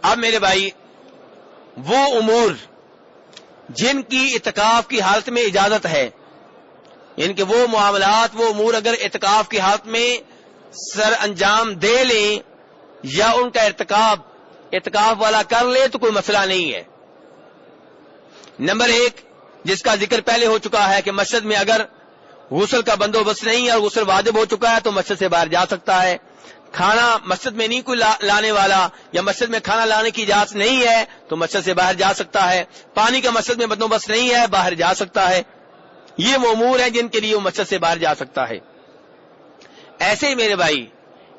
اب میرے بھائی وہ امور جن کی اعتکاف کی حالت میں اجازت ہے، یعنی کہ وہ معاملات، وہ امور اگر اعتکاف کی حالت میں سر انجام دے لیں یا ان کا اعتکاف والا کر لے تو کوئی مسئلہ نہیں ہے۔ نمبر 1 جس کا ذکر پہلے ہو چکا ہے کہ مسجد میں اگر غسل کا بندوبست نہیں ہے اور غسل واجب ہو چکا ہے تو مسجد سے باہر جا سکتا ہے۔ کھانا مسجد میں نہیں کوئی لانے والا یا مسجد میں کھانا لانے کی اجازت نہیں ہے تو مسجد سے باہر جا سکتا ہے۔ پانی کا مسجد میں بندوبست نہیں ہے، باہر جا سکتا ہے۔ یہ وہ امور ہیں جن کے لیے وہ مسجد سے باہر جا سکتا ہے۔ ایسے ہی میرے بھائی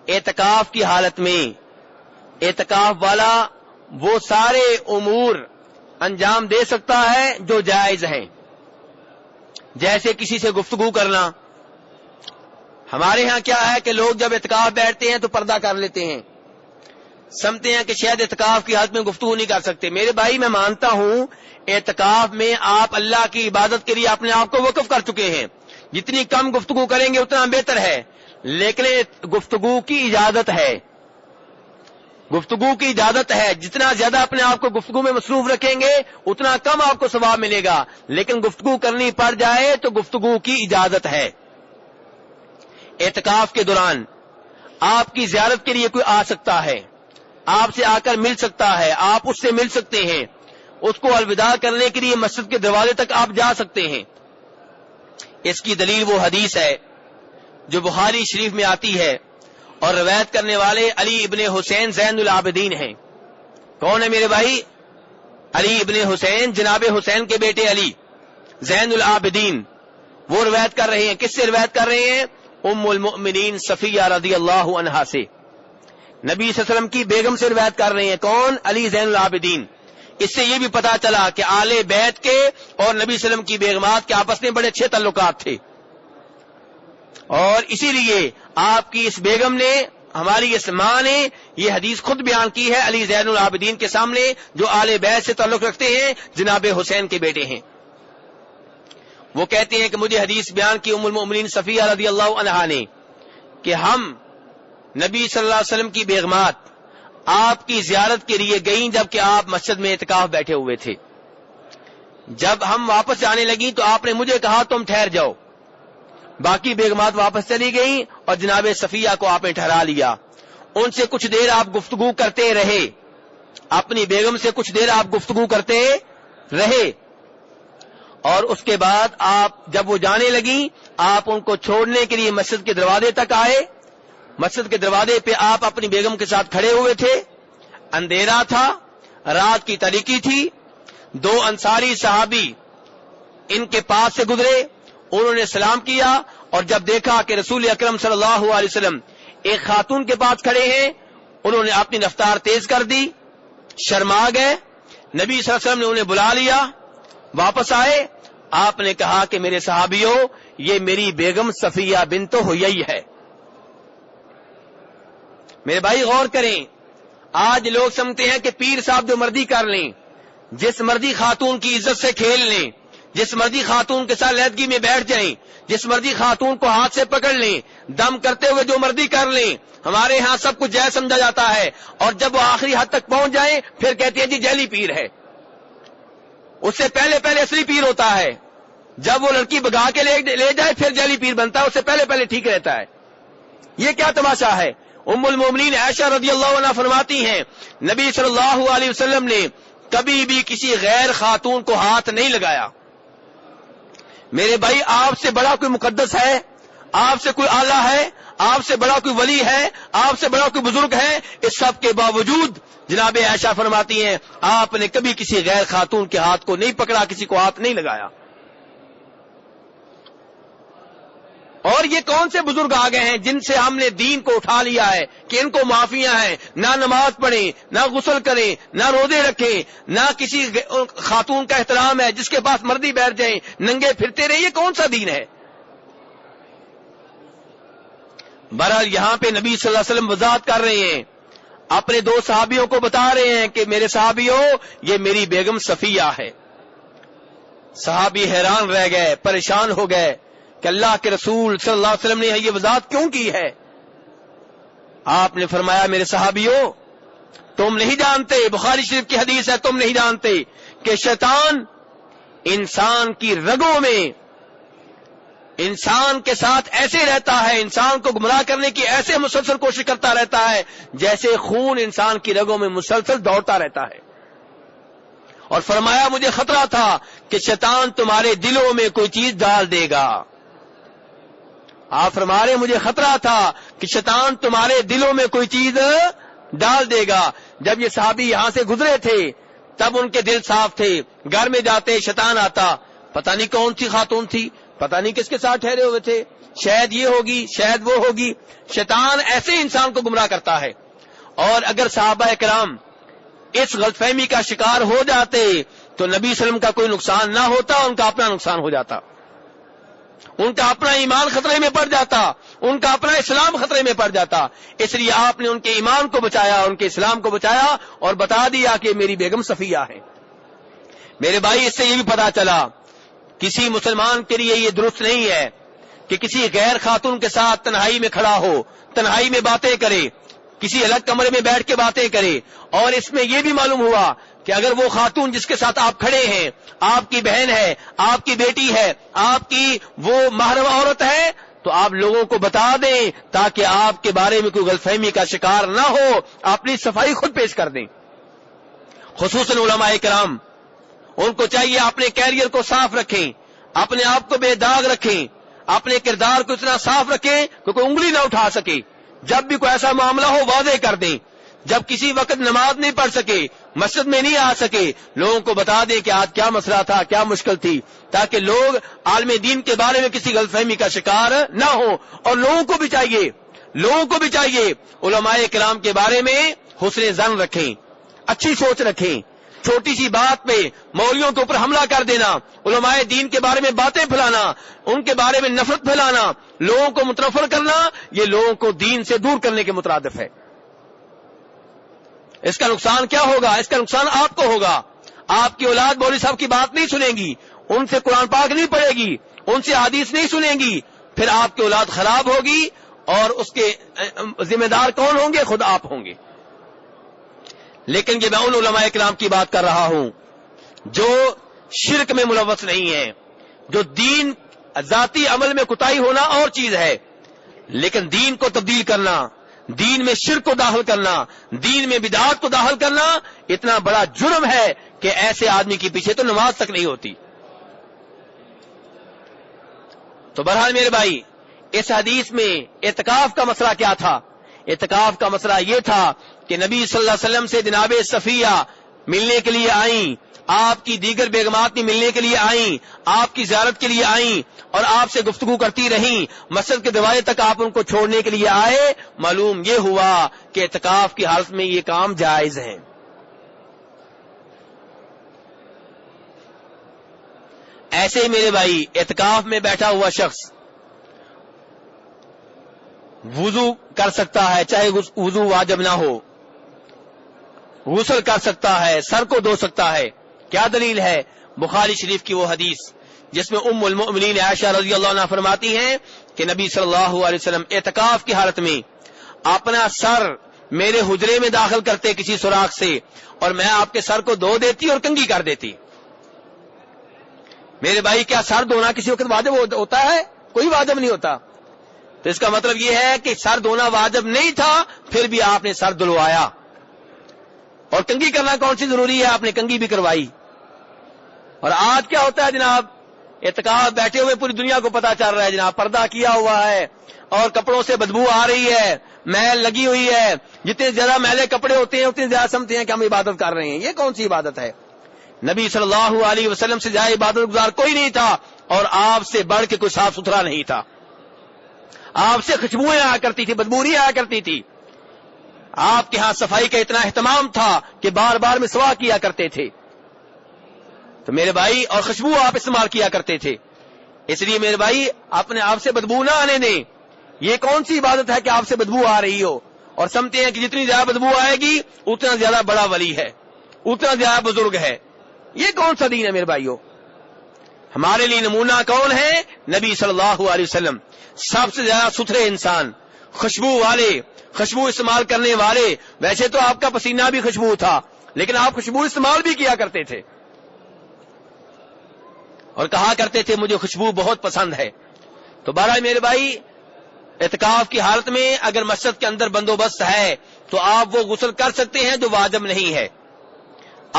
اعتکاف کی حالت میں اعتکاف والا وہ سارے امور انجام دے سکتا ہے جو جائز ہیں، جیسے کسی سے گفتگو کرنا۔ ہمارے ہاں کیا ہے کہ لوگ جب اعتکاف بیٹھتے ہیں تو پردہ کر لیتے ہیں، سمجھتے ہیں کہ شاید اعتکاف کی حالت میں گفتگو نہیں کر سکتے۔ میرے بھائی میں مانتا ہوں اعتکاف میں آپ اللہ کی عبادت کے لیے اپنے آپ کو وقف کر چکے ہیں، جتنی کم گفتگو کریں گے اتنا بہتر ہے، لیکن گفتگو کی اجازت ہے، گفتگو کی اجازت ہے۔ جتنا زیادہ اپنے آپ کو گفتگو میں مصروف رکھیں گے اتنا کم آپ کو ثواب ملے گا، لیکن گفتگو کرنی پڑ جائے تو گفتگو کی اجازت ہے۔ اعتکاف کے دوران آپ کی زیارت کے لیے کوئی آ سکتا ہے، آپ سے آ کر مل سکتا ہے، آپ اس سے مل سکتے ہیں، اس کو الوداع کرنے کے لیے مسجد کے دروازے تک آپ جا سکتے ہیں۔ اس کی دلیل وہ حدیث ہے جو بخاری شریف میں آتی ہے اور روایت کرنے والے علی ابن حسین زین العابدین ہیں۔ کون ہے میرے بھائی؟ علی ابن حسین، جناب حسین کے بیٹے علی زین العابدین، وہ روایت کر رہے ہیں۔ کس سے روایت کر رہے ہیں؟ ام المؤمنین صفیہ رضی اللہ عنہا سے، نبی صلی اللہ علیہ وسلم کی بیگم سے روایت کر رہے ہیں۔ کون؟ علی زین العابدین۔ اس سے یہ بھی پتا چلا کہ آل بیت کے اور نبی صلی اللہ علیہ وسلم کی بیگمات کے آپس میں بڑے اچھے تعلقات تھے، اور اسی لیے آپ کی اس بیگم نے، ہماری اس ماں نے یہ حدیث خود بیان کی ہے علی زین العابدین کے سامنے، جو آل بیت سے تعلق رکھتے ہیں، جناب حسین کے بیٹے ہیں۔ وہ کہتے ہیں کہ مجھے حدیث بیان کی ام المؤمنین صفیہ رضی اللہ عنہا نے کہ ہم نبی صلی اللہ علیہ وسلم کی بیگمات آپ کی زیارت کے لیے گئیں جبکہ آپ مسجد میں اعتکاف بیٹھے ہوئے تھے۔ جب ہم واپس جانے لگیں تو آپ نے مجھے کہا تم ٹھہر جاؤ۔ باقی بیگمات واپس چلی گئیں اور جناب صفیہ کو آپ نے ٹھہرا لیا۔ ان سے کچھ دیر آپ گفتگو کرتے رہے، اپنی بیگم سے کچھ دیر آپ گفتگو کرتے رہے، اور اس کے بعد آپ جب وہ جانے لگیں آپ ان کو چھوڑنے کے لیے مسجد کے دروازے تک آئے۔ مسجد کے دروازے پہ آپ اپنی بیگم کے ساتھ کھڑے ہوئے تھے، اندھیرا تھا، رات کی تاریکی تھی۔ 2 انصاری صحابی ان کے پاس سے گزرے، انہوں نے سلام کیا، اور جب دیکھا کہ رسول اکرم صلی اللہ علیہ وسلم ایک خاتون کے پاس کھڑے ہیں، انہوں نے اپنی رفتار تیز کر دی، شرما گئے۔ نبی صلی اللہ علیہ وسلم نے انہیں بلا لیا، واپس آئے۔ آپ نے کہا کہ میرے صحابیوں، یہ میری بیگم صفیہ بنت حیی ہے۔ میرے بھائی غور کریں، آج لوگ سمجھتے ہیں کہ پیر صاحب جو مرضی کر لیں، جس مرضی خاتون کی عزت سے کھیل لیں، جس مرضی خاتون کے ساتھ علیحدگی میں بیٹھ جائیں، جس مرضی خاتون کو ہاتھ سے پکڑ لیں، دم کرتے ہوئے جو مرضی کر لیں، ہمارے ہاں سب کچھ جائز سمجھا جاتا ہے، اور جب وہ آخری حد تک پہنچ جائیں پھر کہتے ہیں جی جعلی پیر ہے۔ اس سے پہلے اصلی پیر ہوتا ہے، جب وہ لڑکی بگا کے لے جائے پھر جعلی پیر بنتا ہے، اس سے پہلے ٹھیک رہتا ہے۔ یہ کیا تماشا ہے؟ ام المومنین عائشہ رضی اللہ عنہا فرماتی ہیں نبی صلی اللہ علیہ وسلم نے کبھی بھی کسی غیر خاتون کو ہاتھ نہیں لگایا۔ میرے بھائی آپ سے بڑا کوئی مقدس ہے؟ آپ سے کوئی آلہ ہے؟ آپ سے بڑا کوئی ولی ہے؟ آپ سے بڑا کوئی بزرگ ہے؟ اس سب کے باوجود جناب عائشہ فرماتی ہیں آپ نے کبھی کسی غیر خاتون کے ہاتھ کو نہیں پکڑا، کسی کو ہاتھ نہیں لگایا۔ اور یہ کون سے بزرگ آ گئے ہیں جن سے ہم نے دین کو اٹھا لیا ہے کہ ان کو معافیاں ہیں، نہ نماز پڑھیں، نہ غسل کریں، نہ روزے رکھیں، نہ کسی خاتون کا احترام ہے، جس کے پاس مرضی بیٹھ جائیں، ننگے پھرتے رہے۔ یہ کون سا دین ہے؟ بہرحال یہاں پہ نبی صلی اللہ علیہ وسلم وضاحت کر رہے ہیں، اپنے 2 صحابیوں کو بتا رہے ہیں کہ میرے صحابیوں، یہ میری بیگم صفیہ ہے۔ صحابی حیران رہ گئے، پریشان ہو گئے کہ اللہ کے رسول صلی اللہ علیہ وسلم نے یہ وضاحت کیوں کی ہے؟ آپ نے فرمایا میرے صحابیوں، تم نہیں جانتے، بخاری شریف کی حدیث ہے، تم نہیں جانتے کہ شیطان انسان کی رگوں میں انسان کے ساتھ ایسے رہتا ہے، انسان کو گمراہ کرنے کی ایسے مسلسل کوشش کرتا رہتا ہے جیسے خون انسان کی رگوں میں مسلسل دوڑتا رہتا ہے. اور فرمایا مجھے خطرہ تھا کہ شیطان تمہارے دلوں میں کوئی چیز ڈال دے گا. آپ فرما رہے مجھے خطرہ تھا کہ شیطان تمہارے دلوں میں کوئی چیز ڈال دے گا. جب یہ صحابی یہاں سے گزرے تھے تب ان کے دل صاف تھے. گھر میں جاتے شیطان آتا، پتہ نہیں کون سی خاتون تھی، پتہ نہیں کس کے ساتھ ٹھہرے ہوئے تھے، شاید یہ ہوگی شاید وہ ہوگی. شیطان ایسے انسان کو گمراہ کرتا ہے. اور اگر صحابہ کرام اس غلط فہمی کا شکار ہو جاتے تو نبی صلی اللہ علیہ وسلم کا کوئی نقصان نہ ہوتا، ان کا اپنا نقصان ہو جاتا، ان کا اپنا ایمان خطرے میں پڑ جاتا، ان کا اپنا اسلام خطرے میں پڑ جاتا. اس لیے آپ نے ان کے ایمان کو بچایا، ان کے اسلام کو بچایا اور بتا دیا کہ میری بیگم صفیہ ہے. میرے بھائی اس سے یہ بھی پتا چلا کسی مسلمان کے لیے یہ درست نہیں ہے کہ کسی غیر خاتون کے ساتھ تنہائی میں کھڑا ہو، تنہائی میں باتیں کرے، کسی الگ کمرے میں بیٹھ کے باتیں کرے. اور اس میں یہ بھی معلوم ہوا کہ اگر وہ خاتون جس کے ساتھ آپ کھڑے ہیں آپ کی بہن ہے، آپ کی بیٹی ہے، آپ کی وہ محرم عورت ہے تو آپ لوگوں کو بتا دیں تاکہ آپ کے بارے میں کوئی غلط فہمی کا شکار نہ ہو. اپنی صفائی خود پیش کر دیں. خصوصاً علماء کرام ان کو چاہیے اپنے کیریئر کو صاف رکھیں، اپنے آپ کو بے داغ رکھیں، اپنے کردار کو اتنا صاف رکھیں کہ کوئی انگلی نہ اٹھا سکے. جب بھی کوئی ایسا معاملہ ہو واضح کر دیں. جب کسی وقت نماز نہیں پڑھ سکے، مسجد میں نہیں آ سکے، لوگوں کو بتا دیں کہ آج کیا مسئلہ تھا، کیا مشکل تھی، تاکہ لوگ عالم دین کے بارے میں کسی غلط فہمی کا شکار نہ ہو. اور لوگوں کو بھی چاہیے علماء کرام کے بارے میں حسن ظن رکھیں، اچھی سوچ رکھیں. چھوٹی سی بات پہ مولویوں کے اوپر حملہ کر دینا، علماء دین کے بارے میں باتیں پھیلانا، ان کے بارے میں نفرت پھیلانا، لوگوں کو متنفر کرنا، یہ لوگوں کو دین سے دور کرنے کے مترادف ہے. اس کا نقصان کیا ہوگا؟ اس کا نقصان آپ کو ہوگا. آپ کی اولاد مولوی صاحب کی بات نہیں سنیں گی، ان سے قرآن پاک نہیں پڑھے گی، ان سے حدیث نہیں سنیں گی، پھر آپ کی اولاد خراب ہوگی اور اس کے ذمہ دار کون ہوں گے؟ خود آپ ہوں گے. لیکن یہ میں ان علماء کرام کی بات کر رہا ہوں جو شرک میں ملوث نہیں ہیں، جو دین ذاتی عمل میں کوتاہی ہونا اور چیز ہے، لیکن دین کو تبدیل کرنا، دین میں شرک کو داخل کرنا، دین میں بدعات کو داخل کرنا اتنا بڑا جرم ہے کہ ایسے آدمی کے پیچھے تو نماز تک نہیں ہوتی. تو بہرحال میرے بھائی اس حدیث میں اعتکاف کا مسئلہ کیا تھا؟ اعتکاف کا مسئلہ یہ تھا کہ نبی صلی اللہ علیہ وسلم سے جناب صفیہ ملنے کے لیے آئیں، آپ کی دیگر بیگمات بھی ملنے کے لیے آئیں، آپ کی زیارت کے لیے آئیں اور آپ سے گفتگو کرتی رہیں. مسجد کے دروازے تک آپ ان کو چھوڑنے کے لیے آئے. معلوم یہ ہوا کہ اعتکاف کی حالت میں یہ کام جائز ہے. ایسے میرے بھائی اعتکاف میں بیٹھا ہوا شخص وضو کر سکتا ہے، چاہے وضو واجب نہ ہو، غسل کر سکتا ہے، سر کو دھو سکتا ہے. کیا دلیل ہے؟ بخاری شریف کی وہ حدیث جس میں ام المؤمنین عائشہ رضی اللہ عنہا فرماتی ہیں کہ نبی صلی اللہ علیہ وسلم اعتکاف کی حالت میں اپنا سر میرے حجرے میں داخل کرتے کسی سوراخ سے اور میں آپ کے سر کو دھو دیتی اور کنگھی کر دیتی. میرے بھائی کیا سر دھونا کسی وقت واجب ہوتا ہے؟ کوئی واجب نہیں ہوتا. تو اس کا مطلب یہ ہے کہ سر دھونا واجب نہیں تھا، پھر بھی آپ نے سر دھلوایا. اور کنگھی کرنا کون سی ضروری ہے؟ آپ نے کنگھی بھی کروائی. اور آج کیا ہوتا ہے جناب؟ اعتکاف بیٹھے ہوئے پوری دنیا کو پتا چل رہا ہے جناب، پردہ کیا ہوا ہے اور کپڑوں سے بدبو آ رہی ہے، میل لگی ہوئی ہے. جتنے زیادہ میلے کپڑے ہوتے ہیں اتنے زیادہ سمجھتے ہیں کہ ہم عبادت کر رہے ہیں. یہ کون سی عبادت ہے؟ نبی صلی اللہ علیہ وسلم سے زیادہ عبادت گزار کوئی نہیں تھا اور آپ سے بڑھ کے کوئی صاف ستھرا نہیں تھا. آپ سے خوشبوئیں آیا کرتی تھی، بدبو نہیں آیا کرتی تھی. آپ کے ہاں صفائی کا اتنا اہتمام تھا کہ بار بار مسواک کیا کرتے تھے. تو میرے بھائی اور خوشبو آپ استعمال کیا کرتے تھے. اس لیے میرے بھائی اپنے آپ سے بدبو نہ آنے دیں. یہ کون سی عبادت ہے کہ آپ سے بدبو آ رہی ہو اور سمجھتے ہیں کہ جتنی زیادہ بدبو آئے گی اتنا زیادہ بڑا ولی ہے، اتنا زیادہ بزرگ ہے. یہ کون سا دین ہے میرے بھائیو؟ ہمارے لیے نمونہ کون ہے؟ نبی صلی اللہ علیہ وسلم. سب سے زیادہ ستھرے انسان، خوشبو والے، خوشبو استعمال کرنے والے، ویسے تو آپ کا پسینہ بھی خوشبو تھا لیکن آپ خوشبو استعمال بھی کیا کرتے تھے اور کہا کرتے تھے مجھے خوشبو بہت پسند ہے. تو بہرحال میرے بھائی اعتکاف کی حالت میں اگر مسجد کے اندر بندوبست ہے تو آپ وہ غسل کر سکتے ہیں جو واجب نہیں ہے،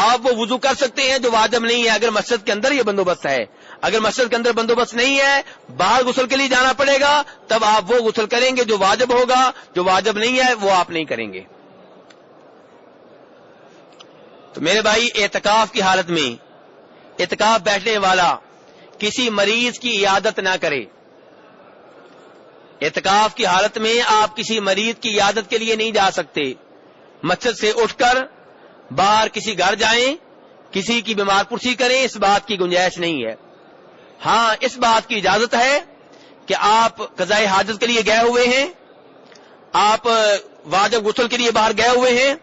آپ وہ وضو کر سکتے ہیں جو واجب نہیں ہے اگر مسجد کے اندر یہ بندوبست ہے. اگر مسجد کے اندر بندوبست نہیں ہے، باہر غسل کے لیے جانا پڑے گا، تب آپ وہ غسل کریں گے جو واجب ہوگا، جو واجب نہیں ہے وہ آپ نہیں کریں گے. تو میرے بھائی اعتکاف کی حالت میں اعتکاف بیٹھنے والا کسی مریض کی عیادت نہ کرے. اعتکاف کی حالت میں آپ کسی مریض کی عیادت کے لیے نہیں جا سکتے. مسجد سے اٹھ کر باہر کسی گھر جائیں، کسی کی بیمار پرسی کریں، اس بات کی گنجائش نہیں ہے. ہاں اس بات کی اجازت ہے کہ آپ قضاء حاجت کے لیے گئے ہوئے ہیں، آپ واجب غسل کے لیے باہر گئے ہوئے ہیں،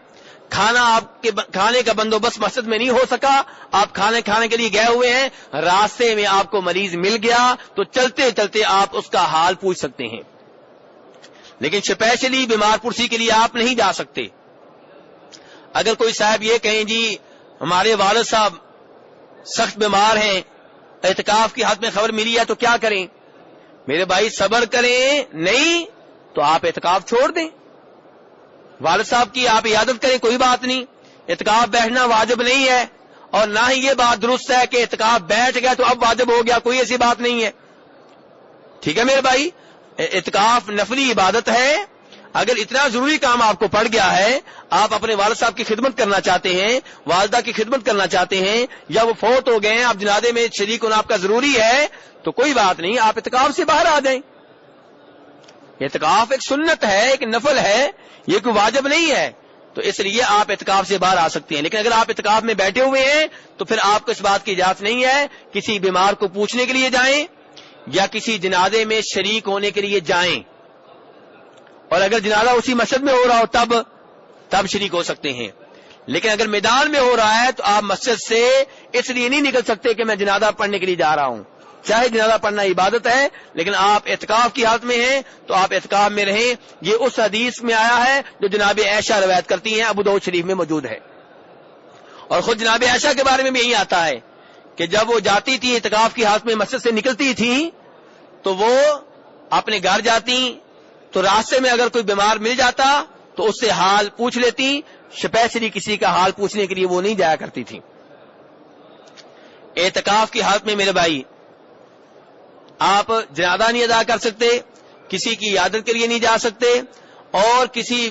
کھانے کا بندوبست مسجد میں نہیں ہو سکا، آپ کھانے کے لیے گئے ہوئے ہیں، راستے میں آپ کو مریض مل گیا تو چلتے چلتے آپ اس کا حال پوچھ سکتے ہیں، لیکن اسپیشلی بیمار پرسی کے لیے آپ نہیں جا سکتے. اگر کوئی صاحب یہ کہیں جی ہمارے والد صاحب سخت بیمار ہیں، اعتکاف کی حالت میں خبر ملی ہے تو کیا کریں؟ میرے بھائی صبر کریں، نہیں تو آپ اعتکاف چھوڑ دیں. والد صاحب کی آپ عیادت کریں، کوئی بات نہیں. اعتکاف بیٹھنا واجب نہیں ہے اور نہ ہی یہ بات درست ہے کہ اعتکاف بیٹھ گیا تو اب واجب ہو گیا، کوئی ایسی بات نہیں ہے. ٹھیک ہے میرے بھائی، اعتکاف نفلی عبادت ہے. اگر اتنا ضروری کام آپ کو پڑ گیا ہے، آپ اپنے والد صاحب کی خدمت کرنا چاہتے ہیں، والدہ کی خدمت کرنا چاہتے ہیں، یا وہ فوت ہو گئے ہیں، آپ جنازے میں شریک ہونا آپ کا ضروری ہے، تو کوئی بات نہیں، آپ اعتکاف سے باہر آ جائیں. اعتکاف ایک سنت ہے، ایک نفل ہے، یہ کوئی واجب نہیں ہے، تو اس لیے آپ اعتکاف سے باہر آ سکتے ہیں. لیکن اگر آپ اعتکاف میں بیٹھے ہوئے ہیں تو پھر آپ کو اس بات کی اجازت نہیں ہے کسی بیمار کو پوچھنے کے لیے جائیں یا کسی جنازے میں شریک ہونے کے لیے جائیں. اور اگر جنازہ اسی مسجد میں ہو رہا ہو تب شریک ہو سکتے ہیں. لیکن اگر میدان میں ہو رہا ہے تو آپ مسجد سے اس لیے نہیں نکل سکتے کہ میں جنازہ پڑھنے کے لیے جا رہا ہوں. چاہے جنازہ پڑھنا عبادت ہے لیکن آپ اعتکاف کی حالت میں ہیں تو آپ اعتکاف میں رہیں. یہ اس حدیث میں آیا ہے جو جناب عائشہ روایت کرتی ہیں، ابو داؤد شریف میں موجود ہے. اور خود جناب عائشہ کے بارے میں بھی یہی آتا ہے کہ جب وہ جاتی تھی اعتکاف کی حالت میں مسجد سے نکلتی تھی تو وہ اپنے گھر جاتی تو راستے میں اگر کوئی بیمار مل جاتا تو اس سے حال پوچھ لیتی. اسپیشلی کسی کا حال پوچھنے کے لیے وہ نہیں جایا کرتی تھی. اعتکاف کی حالت میں میرے بھائی آپ جنازہ نہیں ادا کر سکتے، کسی کی عیادت کے لیے نہیں جا سکتے، اور کسی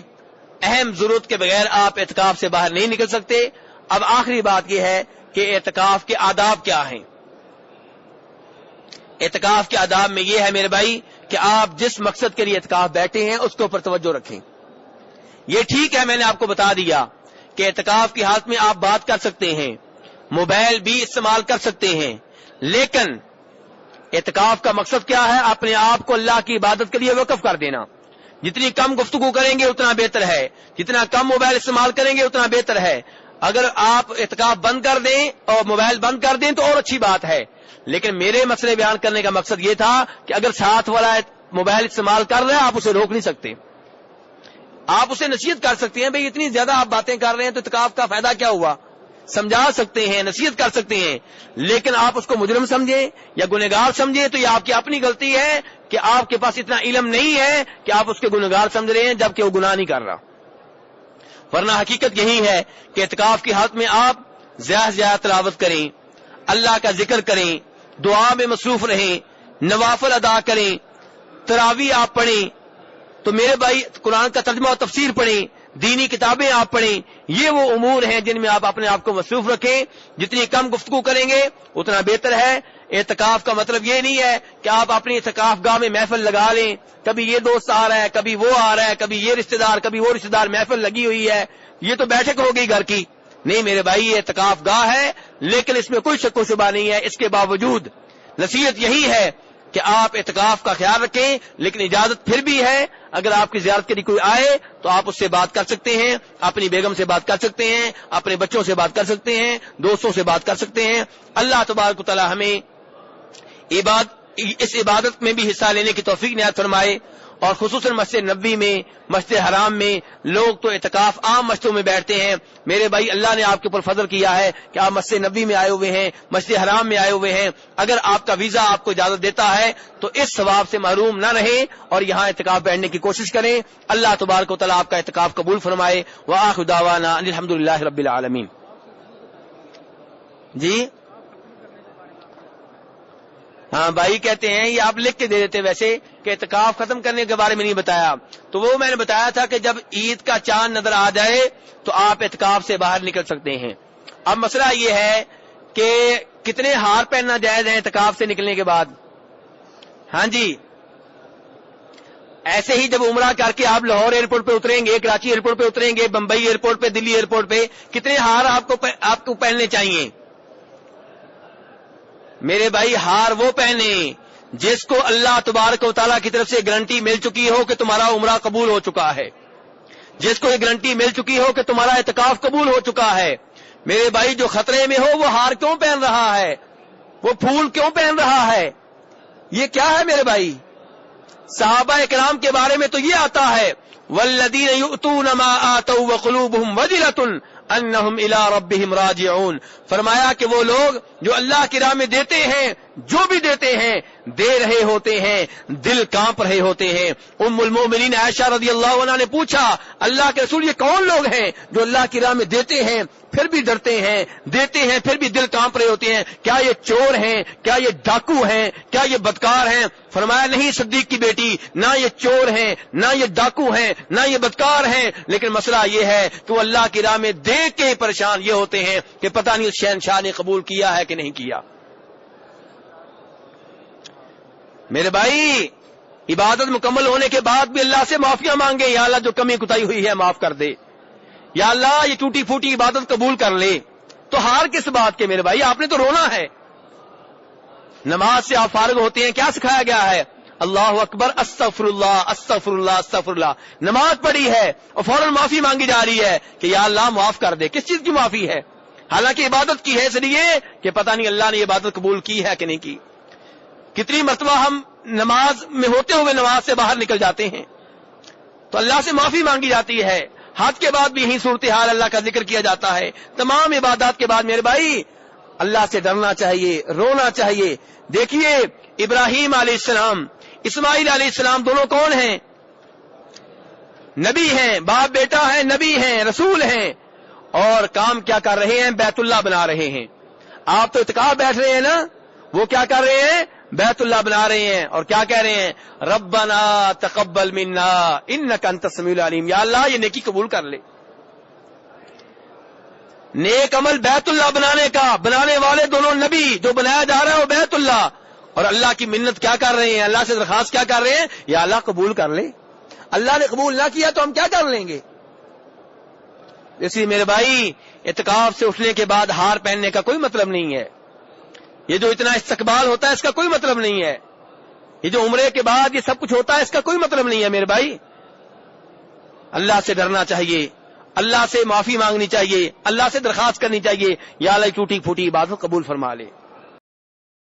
اہم ضرورت کے بغیر آپ اعتکاف سے باہر نہیں نکل سکتے. اب آخری بات یہ ہے کہ اعتکاف کے آداب کیا ہیں. اعتکاف کے آداب میں یہ ہے میرے بھائی کہ آپ جس مقصد کے لیے اعتکاف بیٹھے ہیں اس کے اوپر توجہ رکھیں. یہ ٹھیک ہے، میں نے آپ کو بتا دیا کہ اعتکاف کی حالت میں آپ بات کر سکتے ہیں، موبائل بھی استعمال کر سکتے ہیں، لیکن اعتکاف کا مقصد کیا ہے؟ اپنے آپ کو اللہ کی عبادت کے لیے وقف کر دینا. جتنی کم گفتگو کریں گے اتنا بہتر ہے، جتنا کم موبائل استعمال کریں گے اتنا بہتر ہے. اگر آپ اعتکاف بند کر دیں اور موبائل بند کر دیں تو اور اچھی بات ہے، لیکن میرے مسئلے بیان کرنے کا مقصد یہ تھا کہ اگر ساتھ والا موبائل استعمال کر رہے ہیں آپ اسے روک نہیں سکتے. آپ اسے نصیحت کر سکتے ہیں، بھئی اتنی زیادہ آپ باتیں کر رہے ہیں تو اعتکاف کا فائدہ کیا ہوا، سمجھا سکتے ہیں، نصیحت کر سکتے ہیں. لیکن آپ اس کو مجرم سمجھیں یا گنہگار سمجھیں تو یہ آپ کی اپنی غلطی ہے کہ آپ کے پاس اتنا علم نہیں ہے کہ آپ اس کے گنہگار سمجھ رہے ہیں جبکہ وہ گناہ نہیں کر رہا. ورنہ حقیقت یہی ہے کہ اعتکاف کی حالت میں آپ زیادہ سے زیادہ تلاوت کریں، اللہ کا ذکر کریں، دعا میں مصروف رہیں، نوافل ادا کریں، تراویح آپ پڑھیں. تو میرے بھائی قرآن کا ترجمہ و تفسیر پڑھیں، دینی کتابیں آپ پڑھیں. یہ وہ امور ہیں جن میں آپ اپنے آپ کو مصروف رکھیں. جتنی کم گفتگو کریں گے اتنا بہتر ہے. اعتکاف کا مطلب یہ نہیں ہے کہ آپ اپنی اعتکاف گاہ میں محفل لگا لیں، کبھی یہ دوست آ رہا ہے، کبھی وہ آ رہا ہے، کبھی یہ رشتہ دار، کبھی وہ رشتہ دار، محفل لگی ہوئی ہے، یہ تو بیٹھک ہو گئی گھر کی. نہیں میرے بھائی، یہ اعتکاف گاہ ہے لیکن اس میں کوئی شک و شبہ نہیں ہے. اس کے باوجود نصیحت یہی ہے کہ آپ اعتکاف کا خیال رکھیں. لیکن اجازت پھر بھی ہے، اگر آپ کی زیارت کے لیے کوئی آئے تو آپ اس سے بات کر سکتے ہیں، اپنی بیگم سے بات کر سکتے ہیں، اپنے بچوں سے بات کر سکتے ہیں، دوستوں سے بات کر سکتے ہیں. اللہ تبارک و تعالی ہمیں اس عبادت میں بھی حصہ لینے کی توفیق عنایت فرمائے اور خصوصاً مسجد نبوی میں، مسجد حرام میں لوگ تو اعتکاف عام مسجدوں میں بیٹھتے ہیں. میرے بھائی اللہ نے آپ کے اوپر فضل کیا ہے کہ آپ مسجد نبوی میں آئے ہوئے ہیں، مسجد حرام میں آئے ہوئے ہیں. اگر آپ کا ویزا آپ کو اجازت دیتا ہے تو اس ثواب سے محروم نہ رہیں اور یہاں اعتکاف بیٹھنے کی کوشش کریں. اللہ تبارک و تعالیٰ آپ کا اعتکاف قبول فرمائے. وآخر دعوانا ان الحمدللہ رب العالمین. جی ہاں بھائی کہتے ہیں یہ آپ لکھ کے دے دیتے ویسے کہ اعتکاف ختم کرنے کے بارے میں نہیں بتایا. تو وہ میں نے بتایا تھا کہ جب عید کا چاند نظر آ جائے تو آپ اعتکاف سے باہر نکل سکتے ہیں. اب مسئلہ یہ ہے کہ کتنے ہار پہننا جائز ہے اعتکاف سے نکلنے کے بعد. ہاں جی ایسے ہی جب عمرہ کر کے آپ لاہور ایئرپورٹ پہ اتریں گے، کراچی ایئرپورٹ پہ اتریں گے، بمبئی ایئرپورٹ پہ، دلی ایئرپورٹ پہ، کتنے ہار آپ کو پہننے چاہیے؟ میرے بھائی ہار وہ پہنے جس کو اللہ تبارک و تعالیٰ کی طرف سے گارنٹی مل چکی ہو کہ تمہارا عمرہ قبول ہو چکا ہے، جس کو یہ گارنٹی مل چکی ہو کہ تمہارا اعتکاف قبول ہو چکا ہے. میرے بھائی جو خطرے میں ہو وہ ہار کیوں پہن رہا ہے، وہ پھول کیوں پہن رہا ہے، یہ کیا ہے میرے بھائی؟ صحابہ کرام کے بارے میں تو یہ آتا ہے والذین یؤتون ما آتوا وقلوبهم وجلة انہم الی ربہم راجعون. فرمایا کہ وہ لوگ جو اللہ کی راہ میں دیتے ہیں، جو بھی دیتے ہیں، دے رہے ہوتے ہیں، دل کانپ رہے ہوتے ہیں. ام المؤمنین عائشہ رضی اللہ عنہا نے پوچھا اللہ کے رسول یہ کون لوگ ہیں جو اللہ کی راہ میں دیتے ہیں پھر بھی ڈرتے ہیں، دیتے ہیں پھر بھی دل کانپ رہے ہوتے ہیں؟ کیا یہ چور ہیں؟ کیا یہ ڈاکو ہیں؟ کیا یہ بدکار ہیں؟ فرمایا نہیں صدیق کی بیٹی، نہ یہ چور ہیں، نہ یہ ڈاکو ہیں، نہ یہ بدکار ہیں، لیکن مسئلہ یہ ہے کہ وہ اللہ کی راہ میں دے کے پریشان یہ ہوتے ہیں کہ پتہ نہیں اس شہنشاہ نے قبول کیا ہے کہ نہیں کیا. میرے بھائی عبادت مکمل ہونے کے بعد بھی اللہ سے معافیاں مانگے، یا اللہ جو کمی کوتاہی ہوئی ہے معاف کر دے، یا اللہ یہ ٹوٹی پھوٹی عبادت قبول کر لے. تو ہار کس بات کے میرے بھائی؟ آپ نے تو رونا ہے. نماز سے آپ فارغ ہوتے ہیں، کیا سکھایا گیا ہے؟ اللہ اکبر، استغفر اللہ، استغفر اللہ، استغفر اللہ. نماز پڑھی ہے اور فوراً معافی مانگی جا رہی ہے کہ یا اللہ معاف کر دے. کس چیز کی معافی ہے؟ حالانکہ عبادت کی ہے اس لیے کہ پتہ نہیں اللہ نے یہ عبادت قبول کی ہے کہ نہیں کی. کتنی مرتبہ ہم نماز میں ہوتے ہوئے نماز سے باہر نکل جاتے ہیں تو اللہ سے معافی مانگی جاتی ہے. حج کے بعد بھی یہی صورتحال اللہ کا ذکر کیا جاتا ہے. تمام عبادات کے بعد میرے بھائی اللہ سے ڈرنا چاہیے، رونا چاہیے. دیکھیے ابراہیم علیہ السلام، اسماعیل علیہ السلام دونوں کون ہیں؟ نبی ہیں، باپ بیٹا ہیں، نبی ہیں، رسول ہیں، اور کام کیا کر رہے ہیں؟ بیت اللہ بنا رہے ہیں. آپ تو اعتکاف بیٹھ رہے ہیں نا، وہ کیا کر رہے ہیں؟ بیت اللہ بنا رہے ہیں. اور کیا کہہ رہے ہیں؟ ربنا تقبل منا انک انت السمیع العلیم. یا اللہ یہ نیکی قبول کر لے. نیک عمل بیت اللہ بنانے کا، بنانے والے دونوں نبی، جو بنایا جا رہا ہے وہ بیت اللہ، اور اللہ کی منت کیا کر رہے ہیں؟ اللہ سے درخواست کیا کر رہے ہیں؟ یا اللہ قبول کر لے. اللہ نے قبول نہ کیا تو ہم کیا کر لیں گے؟ اسی میرے بھائی اعتکاف سے اٹھنے کے بعد ہار پہننے کا کوئی مطلب نہیں ہے. یہ جو اتنا استقبال ہوتا ہے اس کا کوئی مطلب نہیں ہے. یہ جو عمرے کے بعد یہ سب کچھ ہوتا ہے اس کا کوئی مطلب نہیں ہے. میرے بھائی اللہ سے ڈرنا چاہیے، اللہ سے معافی مانگنی چاہیے، اللہ سے درخواست کرنی چاہیے، یا اللہ ٹوٹی پھوٹی عبادت قبول فرما لے.